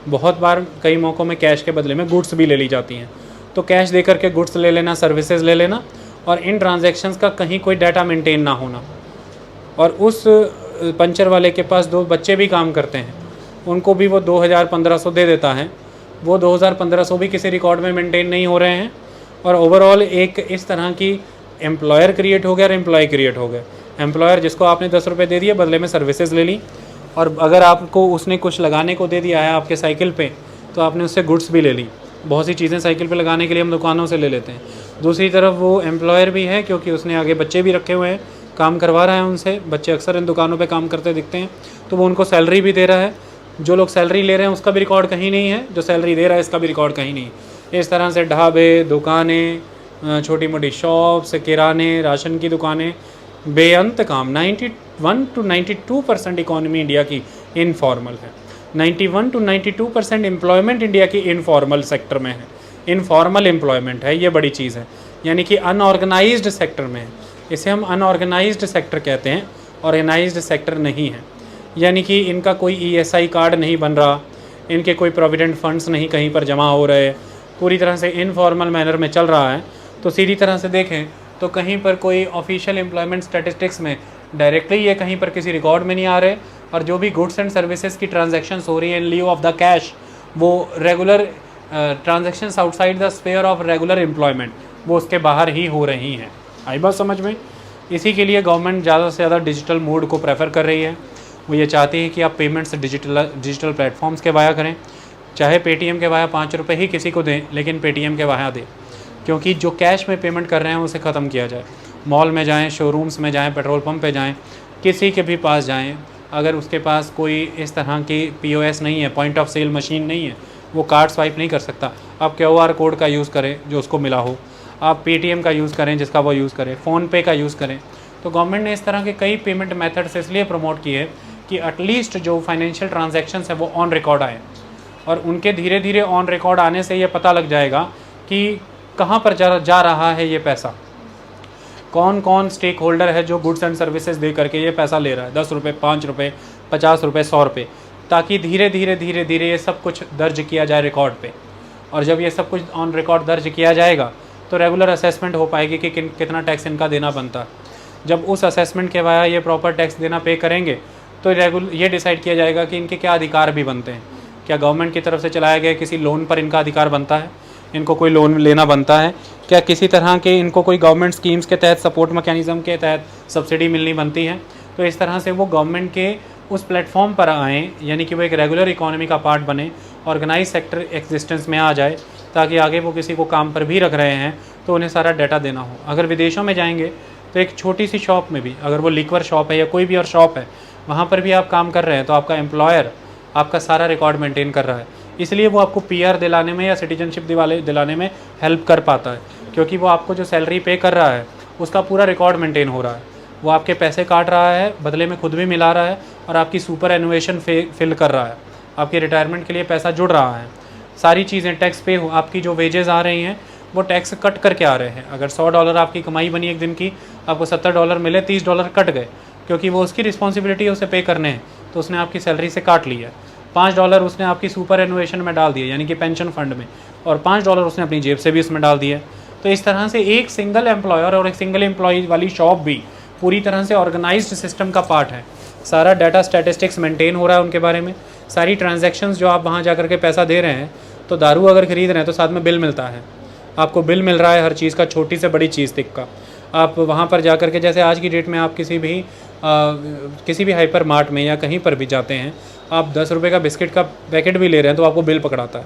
बहुत बार कई मौक़ों में कैश के बदले में गुड्स भी ले ली जाती हैं। तो कैश दे करके गुड्स ले लेना, सर्विसेज ले लेना, और इन ट्रांजैक्शंस का कहीं कोई डाटा मेंटेन ना होना। और उस पंचर वाले के पास 2 बच्चे भी काम करते हैं, उनको भी वो 2000-1500 दे देता है। वो 2000-1500 भी किसी रिकॉर्ड में मेंटेन नहीं हो रहे हैं, और ओवरऑल एक इस तरह की एम्प्लॉयर क्रिएट हो गया और एम्प्लॉय क्रिएट हो गया। एम्प्लॉयर जिसको आपने 10 रुपये दे दिए, बदले में सर्विसेज ले ली, और अगर आपको उसने कुछ लगाने को दे दिया है आपके साइकिल पे तो आपने उससे गुड्स भी ले ली। बहुत सी चीज़ें साइकिल पे लगाने के लिए हम दुकानों से ले लेते हैं। दूसरी तरफ वो एम्प्लॉयर भी है क्योंकि उसने आगे बच्चे भी रखे हुए हैं, काम करवा रहा है उनसे। बच्चे अक्सर इन दुकानों पे काम करते दिखते हैं, तो वो उनको सैलरी भी दे रहा है। जो लोग सैलरी ले रहे हैं उसका भी रिकॉर्ड कहीं नहीं है, जो सैलरी दे रहा है इसका भी रिकॉर्ड कहीं नहीं है। इस तरह से ढाबे, दुकानें, छोटी मोटी शॉप्स, किराने, राशन की दुकानें, बेअंत काम। 91-92% इकॉनमी इंडिया की इनफॉर्मल है। 91-92% एम्प्लॉयमेंट इंडिया की इनफॉर्मल सेक्टर में है। इनफॉर्मल एम्प्लॉयमेंट है, ये बड़ी चीज़ है, यानी कि अनऑर्गेनाइज्ड सेक्टर में है। इसे हम अनऑर्गेनाइज्ड सेक्टर कहते हैं, ऑर्गेनाइज्ड सेक्टर नहीं है। यानी कि इनका कोई ESI कार्ड नहीं बन रहा, इनके कोई प्रोविडेंट फंड्स नहीं कहीं पर जमा हो रहे, पूरी तरह से इनफॉर्मल मैनर में चल रहा है। तो सीधी तरह से देखें तो कहीं पर कोई ऑफिशियल एम्प्लॉयमेंट स्टैटिस्टिक्स में डायरेक्टली ये कहीं पर किसी रिकॉर्ड में नहीं आ रहे, और जो भी गुड्स एंड सर्विसेज की ट्रांजैक्शंस हो रही है इन लिeu ऑफ द कैश, वो regular transactions outside the sphere of regular employment, वो उसके बाहर ही हो रही हैं। आई बात समझ में? इसी के लिए गवर्नमेंट ज़्यादा से ज़्यादा डिजिटल मोड को प्रेफर कर रही है। वो ये चाहती है कि आप पेमेंट्स डिजिटल प्लेटफॉर्म्स के वाया करें, चाहे पेटीएम के वाया 5 रुपये ही किसी को दें, लेकिन पेटीएम के वाया दें, क्योंकि जो कैश में पेमेंट कर रहे हैं उसे ख़त्म किया जाए। मॉल में जाएं, शोरूम्स में जाएं, पेट्रोल पंप पे जाएं, किसी के भी पास जाएं, अगर उसके पास कोई इस तरह की POS नहीं है, पॉइंट ऑफ सेल मशीन नहीं है, वो कार्ड स्वाइप नहीं कर सकता, आप QR कोड का यूज़ करें जो उसको मिला हो, आप पेटीएम का यूज़ करें जिसका वो यूज़ करें, फ़ोनपे का यूज़ करें। तो गवर्नमेंट ने इस तरह के कई पेमेंट मेथड्स इसलिए प्रमोट किए कि एटलीस्ट जो फाइनेंशियल ट्रांजैक्शंस है वो ऑन रिकॉर्ड आए, और उनके धीरे धीरे ऑन रिकॉर्ड आने से ये पता लग जाएगा कि कहाँ पर जा रहा है ये पैसा, कौन कौन स्टेक होल्डर है जो गुड्स एंड सर्विसेज दे करके ये पैसा ले रहा है, 10 रुपये, 5 रुपये, 50 रुपये, 100 रुपये, ताकि धीरे धीरे धीरे धीरे ये सब कुछ दर्ज किया जाए रिकॉर्ड पे। और जब ये सब कुछ ऑन रिकॉर्ड दर्ज किया जाएगा तो रेगुलर असेसमेंट हो पाएगी कि कितना टैक्स इनका देना बनता है। जब उस असेसमेंट के वाया ये प्रॉपर टैक्स देना पे करेंगे तो ये डिसाइड किया जाएगा कि इनके क्या अधिकार भी बनते हैं। क्या गवर्नमेंट की तरफ से चलाया गया किसी लोन पर इनका अधिकार बनता है, इनको कोई लोन लेना बनता है, क्या किसी तरह के इनको कोई गवर्नमेंट स्कीम्स के तहत, सपोर्ट मैकेनिज़्म के तहत सब्सिडी मिलनी बनती है। तो इस तरह से वो गवर्नमेंट के उस प्लेटफॉर्म पर आएँ, यानी कि वो एक रेगुलर इकोनॉमी का पार्ट बने, ऑर्गेनाइज सेक्टर एग्जिस्टेंस में आ जाए, ताकि आगे वो किसी को काम पर भी रख रहे हैं तो उन्हें सारा डाटा देना हो। अगर विदेशों में जाएंगे तो एक छोटी सी शॉप में भी, अगर वो लिक्वर शॉप है या कोई भी और शॉप है, वहाँ पर भी आप काम कर रहे हैं तो आपका एम्प्लॉयर आपका सारा रिकॉर्ड मेंटेन कर रहा है। इसलिए वो आपको पीआर दिलाने में या सिटीजनशिप दिलाने में हेल्प कर पाता है, क्योंकि वो आपको जो सैलरी पे कर रहा है उसका पूरा रिकॉर्ड मेंटेन हो रहा है। वो आपके पैसे काट रहा है, बदले में खुद भी मिला रहा है और आपकी सुपर एनुएशन फिल कर रहा है, आपके रिटायरमेंट के लिए पैसा जुड़ रहा है। सारी चीज़ें टैक्स पे हो, आपकी जो वेजेस आ रही हैं वो टैक्स कट करके आ रहे हैं। अगर $100 आपकी कमाई बनी एक दिन की, आपको $70 मिले, $30 कट गए, क्योंकि वो उसकी रिस्पॉन्सिबिलिटी है उसे पे करने हैं, तो उसने आपकी सैलरी से काट लिया। $5 उसने आपकी सुपर एनुएशन में डाल दिया, यानी कि पेंशन फंड में, और $5 उसने अपनी जेब से भी उसमें डाल दिया। तो इस तरह से एक सिंगल एम्प्लॉयर और एक सिंगल एम्प्लॉय वाली शॉप भी पूरी तरह से ऑर्गेनाइज्ड सिस्टम का पार्ट है। सारा डाटा स्टैटिस्टिक्स मेंटेन हो रहा है उनके बारे में। सारी ट्रांजैक्शंस जो आप वहाँ जा कर के पैसा दे रहे हैं, तो दारू अगर खरीद रहे हैं तो साथ में बिल मिलता है, आपको बिल मिल रहा है हर चीज़ का, छोटी से बड़ी चीज़ तक का। आप वहाँ पर जा कर के, जैसे आज की डेट में आप किसी भी हाइपर मार्ट में या कहीं पर भी जाते हैं, आप 10 रुपये का बिस्किट का पैकेट भी ले रहे हैं तो आपको बिल पकड़ाता है,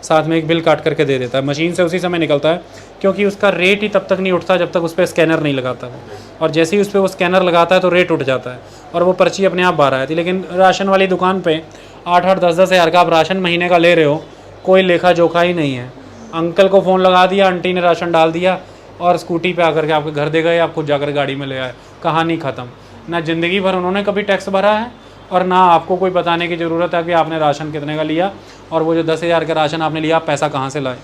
साथ में एक बिल काट करके दे देता है, मशीन से उसी समय निकलता है, क्योंकि उसका रेट ही तब तक नहीं उठता जब तक उस पर स्कैनर नहीं लगाता है। और जैसे ही उस पर वो स्कैनर लगाता है तो रेट उठ जाता है और वो पर्ची अपने आप बाहर आती है। लेकिन राशन वाली दुकान पे 8-8, 10-10 हज़ार का आप राशन महीने का ले रहे हो, कोई लेखा जोखा ही नहीं है। अंकल को फ़ोन लगा दिया, आंटी ने राशन डाल दिया और स्कूटी पे आकर के आपके घर दे गए, आप खुद जाकर गाड़ी में ले आए, कहानी ख़त्म। ना ज़िंदगी भर उन्होंने कभी टैक्स भरा है और ना आपको कोई बताने की ज़रूरत है कि आपने राशन कितने का लिया और वो जो 10,000 का राशन आपने लिया, आप पैसा कहाँ से लाए।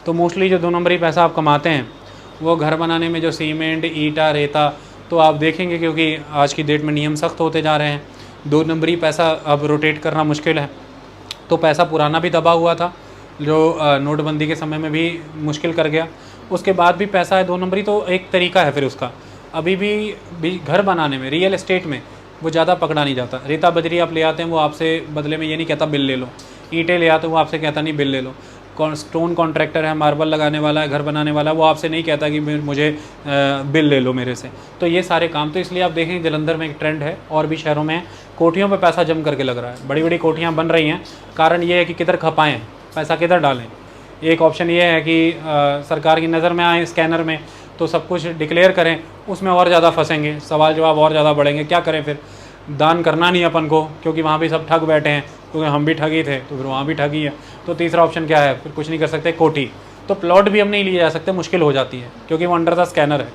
तो मोस्टली जो 2 नंबरी पैसा आप कमाते हैं वो घर बनाने में, जो सीमेंट, ईंटा, रेता, तो आप देखेंगे क्योंकि आज की डेट में नियम सख्त होते जा रहे हैं, 2 नंबरी पैसा अब रोटेट करना मुश्किल है। तो पैसा पुराना भी दबा हुआ था जो नोटबंदी के समय में भी मुश्किल कर गया, उसके बाद भी पैसा है 2 नंबरी। तो एक तरीका है फिर उसका, अभी भी घर बनाने में, रियल एस्टेट में वो ज़्यादा पकड़ा नहीं जाता। रेता बजरी आप ले आते हैं, वो आपसे बदले में ये नहीं कहता बिल ले लो। ईंटें ले आते हैं, वो आपसे कहता नहीं बिल ले लो। स्टोन कॉन्ट्रैक्टर है, मार्बल लगाने वाला है, घर बनाने वाला है, वो आपसे नहीं कहता कि मुझे बिल ले लो मेरे से। तो ये सारे काम, तो इसलिए आप देखें जलंधर में एक ट्रेंड है, और भी शहरों में कोठियों पे पैसा जम करके लग रहा है। बड़ी बड़ी कोठियाँ बन रही हैं, कारण ये है कि किधर खपाएँ, पैसा किधर डालें। एक ऑप्शन ये है कि सरकार की नज़र में आए स्कैनर में, तो सब कुछ डिक्लेयर करें, उसमें और ज़्यादा फंसेंगे, सवाल जवाब और ज़्यादा बढ़ेंगे। क्या करें फिर, दान करना नहीं अपन को, क्योंकि वहाँ भी सब ठग बैठे हैं, क्योंकि हम भी ठगी थे तो फिर वहाँ भी ठगी है। तो तीसरा ऑप्शन क्या है, फिर कुछ नहीं कर सकते, कोठी। तो प्लॉट भी हम नहीं लिए जा सकते, मुश्किल हो जाती है, क्योंकि वो अंडर द स्कैनर है।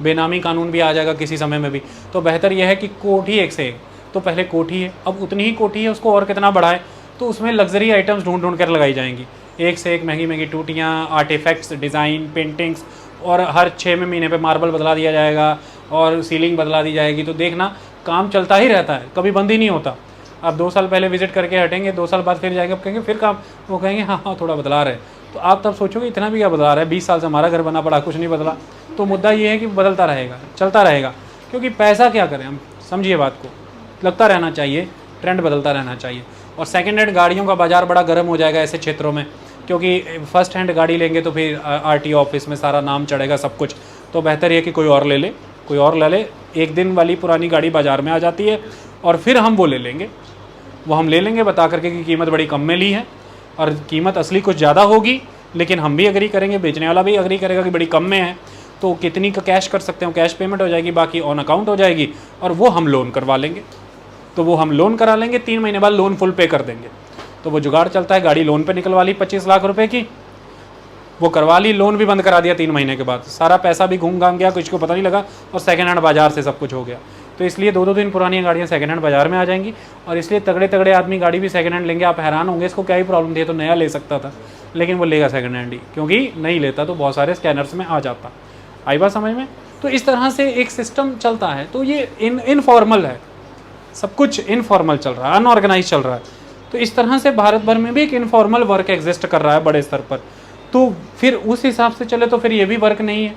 बेनामी कानून भी आ जाएगा किसी समय में भी। तो बेहतर यह है कि कोठी एक से एक, तो पहले कोठी है, अब उतनी ही कोठी है, उसको और कितना बढ़ाए, तो उसमें लग्जरी आइटम्स ढूंढ ढूंढ कर लगाई जाएंगी, एक से एक महंगी महंगी टूटियाँ, आर्टिफैक्ट्स, डिज़ाइन, पेंटिंग्स, और हर 6 महीने पे मार्बल बदला दिया जाएगा और सीलिंग बदला दी जाएगी। तो देखना काम चलता ही रहता है, कभी बंद ही नहीं होता। आप 2 साल पहले विजिट करके हटेंगे, 2 साल बाद फिर जाएंगे, अब कहेंगे फिर काम, वो कहेंगे हाँ हाँ थोड़ा बदला रहे, तो आप तब सोचोगे इतना भी क्या बदला रहा है, 20 साल से हमारा घर बना पड़ा, कुछ नहीं बदला। तो मुद्दा ये है कि बदलता रहेगा, चलता रहेगा, क्योंकि पैसा क्या करें हम, समझिए बात को, लगता रहना चाहिए, ट्रेंड बदलता रहना चाहिए। और सेकेंड हैंड गाड़ियों का बाज़ार बड़ा गर्म हो जाएगा ऐसे क्षेत्रों में, क्योंकि फर्स्ट हैंड गाड़ी लेंगे तो फिर आरटीओ ऑफिस में सारा नाम चढ़ेगा सब कुछ। तो बेहतर ये कि कोई और ले ले, कोई और ले ले। एक दिन वाली पुरानी गाड़ी बाज़ार में आ जाती है और फिर हम वो ले लेंगे, वो हम ले लेंगे बता करके कि कीमत बड़ी कम में ली है, और कीमत असली कुछ ज़्यादा होगी, लेकिन हम भी एग्री करेंगे, बेचने वाला भी एग्री करेगा कि बड़ी कम में है। तो कितनी का कैश कर सकते हो, कैश पेमेंट हो जाएगी, बाकी ऑन अकाउंट हो जाएगी, और वो हम लोन करवा लेंगे। तो वो हम लोन करा लेंगे, 3 महीने बाद लोन फुल पे कर देंगे। तो वो जुगाड़ चलता है, गाड़ी लोन पे निकलवा ली 25 लाख रुपए की, वो करवा ली, लोन भी बंद करा दिया 3 महीने के बाद, सारा पैसा भी घूम घाम गया, कुछ को पता नहीं लगा, और सेकेंड हैंड बाजार से सब कुछ हो गया। तो इसलिए 2-2 दिन पुरानी गाड़ियाँ सेकंड हैंड बाजार में आ जाएंगी, और इसलिए तगड़े तगड़े आदमी गाड़ी भी सेकंड हैंड लेंगे। आप हैरान होंगे इसको क्या ही प्रॉब्लम थी, तो नया ले सकता था, लेकिन वो लेगा सेकंड हैंड ही, क्योंकि नहीं लेता तो बहुत सारे स्कैनर्स में आ जाता। आई बात समझ में? तो इस तरह से एक सिस्टम चलता है। तो ये इनफॉर्मल है, सब कुछ इनफॉर्मल चल रहा है, अनऑर्गेनाइज चल रहा है। तो इस तरह से भारत भर में भी एक इनफॉर्मल वर्क एग्जिस्ट कर रहा है बड़े स्तर पर। तो फिर उस हिसाब से चले तो फिर ये भी वर्क नहीं है,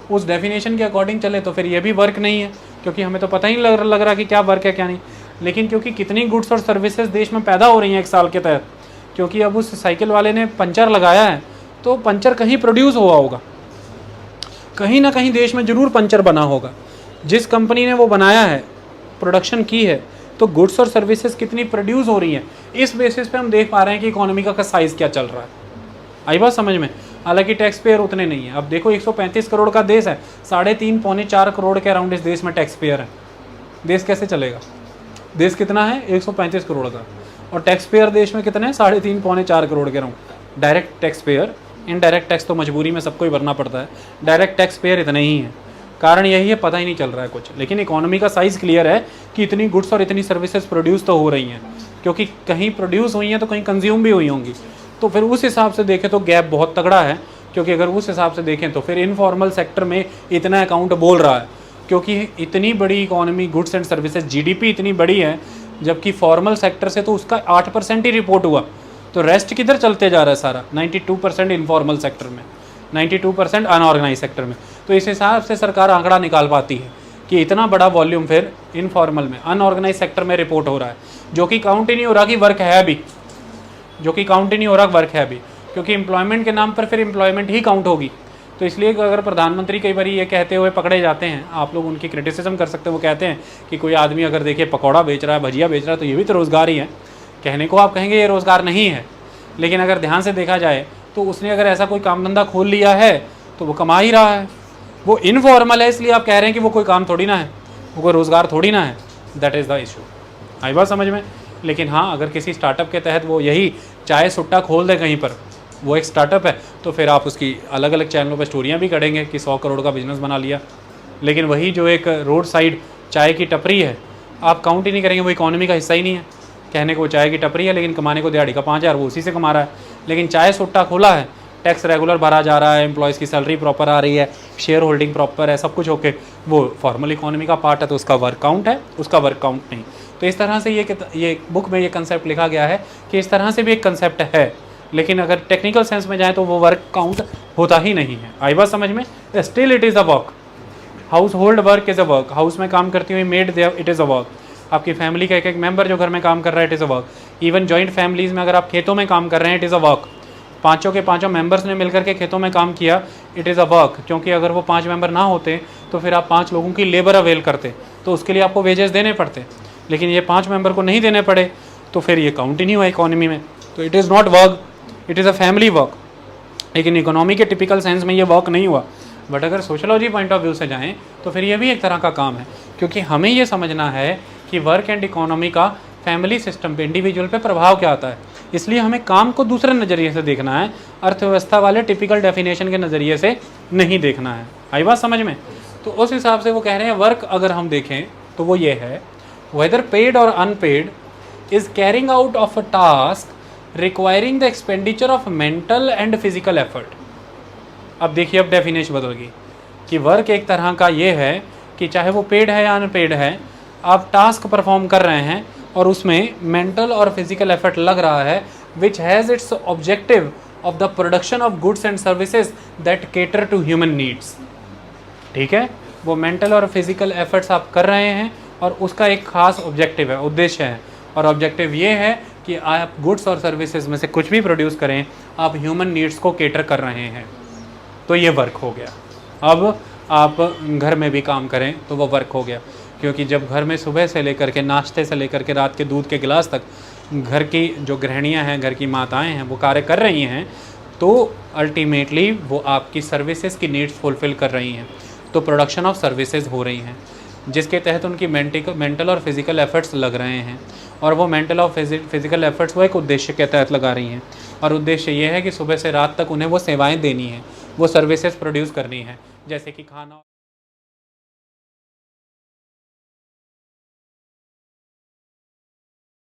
उस डेफिनेशन के अकॉर्डिंग चले तो फिर ये भी वर्क नहीं है, क्योंकि हमें तो पता ही लग रहा कि क्या वर्क है क्या नहीं। लेकिन क्योंकि कितनी गुड्स और सर्विसेज देश में पैदा हो रही हैं एक साल के तहत, क्योंकि अब उस साइकिल वाले ने पंचर लगाया है तो पंचर कहीं प्रोड्यूस हुआ होगा, कहीं ना कहीं देश में ज़रूर पंचर बना होगा। जिस कंपनी ने वो बनाया है, प्रोडक्शन की है, तो गुड्स और सर्विसेज कितनी प्रोड्यूस हो रही हैं, इस बेसिस पे हम देख पा रहे हैं कि इकोनॉमी का साइज़ क्या चल रहा है। आई बात समझ में? हालांकि टैक्स पेयर उतने नहीं है। अब देखो 135 करोड़ का देश है, 3.5-4 करोड़ के अराउंड इस देश में टैक्स पेयर है। देश कैसे चलेगा? देश कितना है? 135 करोड़ का, और टैक्स पेयर देश में कितने हैं? 3.5-4 करोड़ के around. Direct tax payer, indirect tax तो मजबूरी में सबको ही भरना पड़ता है, डायरेक्ट टैक्स पेयर इतने ही है। कारण यही है, पता ही नहीं चल रहा है कुछ। लेकिन इकोनॉमी का साइज़ क्लियर है कि इतनी गुड्स और इतनी सर्विसेज प्रोड्यूस तो हो रही हैं, क्योंकि कहीं प्रोड्यूस हुई हैं तो कहीं कंज्यूम भी हुई होंगी। तो फिर उस हिसाब से देखें तो गैप बहुत तगड़ा है, क्योंकि अगर उस हिसाब से देखें तो फिर इनफॉर्मल सेक्टर में इतना अकाउंट बोल रहा है, क्योंकि इतनी बड़ी economy, goods and services, GDP इतनी बड़ी है, जबकि फॉर्मल सेक्टर से तो उसका 8% ही रिपोर्ट हुआ। तो रेस्ट किधर चलते जा रहा है सारा? 92% इनफॉर्मल सेक्टर में, 92% अनऑर्गेनाइज सेक्टर में। तो इस हिसाब से सरकार आंकड़ा निकाल पाती है कि इतना बड़ा वॉल्यूम फिर इनफॉर्मल में, अनऑर्गेनाइज सेक्टर में रिपोर्ट हो रहा है, जो कि काउंट ही नहीं हो रहा कि वर्क है अभी, जो कि काउंट ही नहीं हो रहा वर्क है अभी, क्योंकि एम्प्लॉयमेंट के नाम पर फिर एम्प्लॉयमेंट ही काउंट होगी। तो इसलिए अगर प्रधानमंत्री कई बार ये कहते हुए पकड़े जाते हैं, आप लोग उनकी क्रिटिसिज्म कर सकते हैं, वो कहते हैं कि कोई आदमी अगर देखिए पकौड़ा बेच रहा है, भजिया बेच रहा है, तो ये भी तो रोज़गार ही है। कहने को आप कहेंगे ये रोज़गार नहीं है, लेकिन अगर ध्यान से देखा जाए तो उसने अगर ऐसा कोई काम धंधा खोल लिया है तो वो कमा ही रहा है। वो इनफॉर्मल है, इसलिए आप कह रहे हैं कि वो कोई काम थोड़ी ना है, वो कोई रोज़गार थोड़ी ना है। That is the issue. आई बात समझ में? लेकिन हाँ, अगर किसी स्टार्टअप के तहत वो यही चाय सुट्टा खोल दे कहीं पर, वो एक स्टार्टअप है, तो फिर आप उसकी अलग अलग चैनलों पर स्टोरियाँ भी करेंगे कि 100 करोड़ का बिजनेस बना लिया। लेकिन वही जो एक रोड साइड चाय की टपरी है, आप काउंट ही नहीं करेंगे, वो इकोनॉमी का हिस्सा ही नहीं है। कहने को चाय की टपरी है, लेकिन कमाने को दिहाड़ी का 5,000 वो उसी से कमा रहा है। लेकिन चाय सुट्टा खोला है, टैक्स रेगुलर भरा जा रहा है, एम्प्लॉयज़ की सैलरी प्रॉपर आ रही है, शेयर होल्डिंग प्रॉपर है, सब कुछ ओके, वो फॉर्मल इकोनॉमी का पार्ट है, तो उसका वर्क काउंट है, उसका वर्क काउंट नहीं। तो इस तरह से ये बुक में ये कंसेप्ट लिखा गया है कि इस तरह से भी एक कंसेप्ट है, लेकिन अगर टेक्निकल सेंस में जाए तो वो वर्क काउंट होता ही नहीं है। आई बात समझ में? Still it is a work. House hold work is a work. House में काम करती हुई made, it is a work. आपकी फैमिली का एक एक मेंबर जो घर में काम कर रहा है, it is a work. Even joint families में अगर आप खेतों में काम कर रहे हैं, इट इज़ अ वर्क। पाँचों के पाँचों मेंबर्स ने मिलकर के खेतों में काम किया, इट इज़ अ वर्क। क्योंकि अगर वो 5 मेंबर ना होते तो फिर आप 5 लोगों की लेबर अवेल करते, तो उसके लिए आपको वेजेस देने पड़ते। लेकिन ये 5 मेंबर को नहीं देने पड़े, तो फिर ये काउंट ही नहीं हुआ इकोनॉमी में। तो it is not work, it is a family work. लेकिन इकोनॉमी के टिपिकल सेंस में ये वर्क नहीं हुआ। बट अगर सोशलॉजी पॉइंट ऑफ व्यू से जाएँ तो फिर ये भी एक तरह का काम है, क्योंकि हमें ये समझना है कि वर्क एंड इकोनॉमी का फैमिली सिस्टम पे, इंडिविजुअल पे प्रभाव क्या आता है। इसलिए हमें काम को दूसरे नज़रिए से देखना है, अर्थव्यवस्था वाले टिपिकल डेफिनेशन के नज़रिए से नहीं देखना है। आई बात समझ में? तो उस हिसाब से वो कह रहे हैं वर्क अगर हम देखें तो वो ये है, वेदर पेड और unpaid is carrying out of a task requiring the expenditure of mental and physical effort. अब देखिए, अब डेफिनेशन बदल गई कि वर्क एक तरह का ये है कि चाहे वो पेड है या अनपेड है, आप टास्क परफॉर्म कर रहे हैं और उसमें मेंटल और फिजिकल एफर्ट लग रहा है, which has its objective of the production of goods and services that cater to human needs. ठीक है, वो मेंटल और फिजिकल एफर्ट्स आप कर रहे हैं और उसका एक खास ऑब्जेक्टिव है, उद्देश्य है, और ऑब्जेक्टिव ये है कि आप गुड्स और सर्विसेज में से कुछ भी प्रोड्यूस करें, आप ह्यूमन नीड्स को केटर कर रहे हैं, तो ये वर्क हो गया। अब आप घर में भी काम करें तो वो वर्क हो गया, क्योंकि जब घर में सुबह से लेकर के नाश्ते से लेकर के रात के दूध के गिलास तक घर की जो गृहिणियाँ हैं, घर की माताएं हैं, वो कार्य कर रही हैं, तो अल्टीमेटली वो आपकी सर्विसेज की नीड्स फुलफ़िल कर रही हैं, तो प्रोडक्शन ऑफ सर्विसेज हो रही हैं, जिसके तहत उनकी मेंटल और फिजिकल एफर्ट्स लग रहे हैं, और वो मेंटल और फिजिकल एफर्ट्स वो एक उद्देश्य के तहत लगा रही हैं, और उद्देश्य ये है कि सुबह से रात तक उन्हें वो सेवाएँ देनी हैं, वो सर्विसेज प्रोड्यूस करनी है, जैसे कि खाना।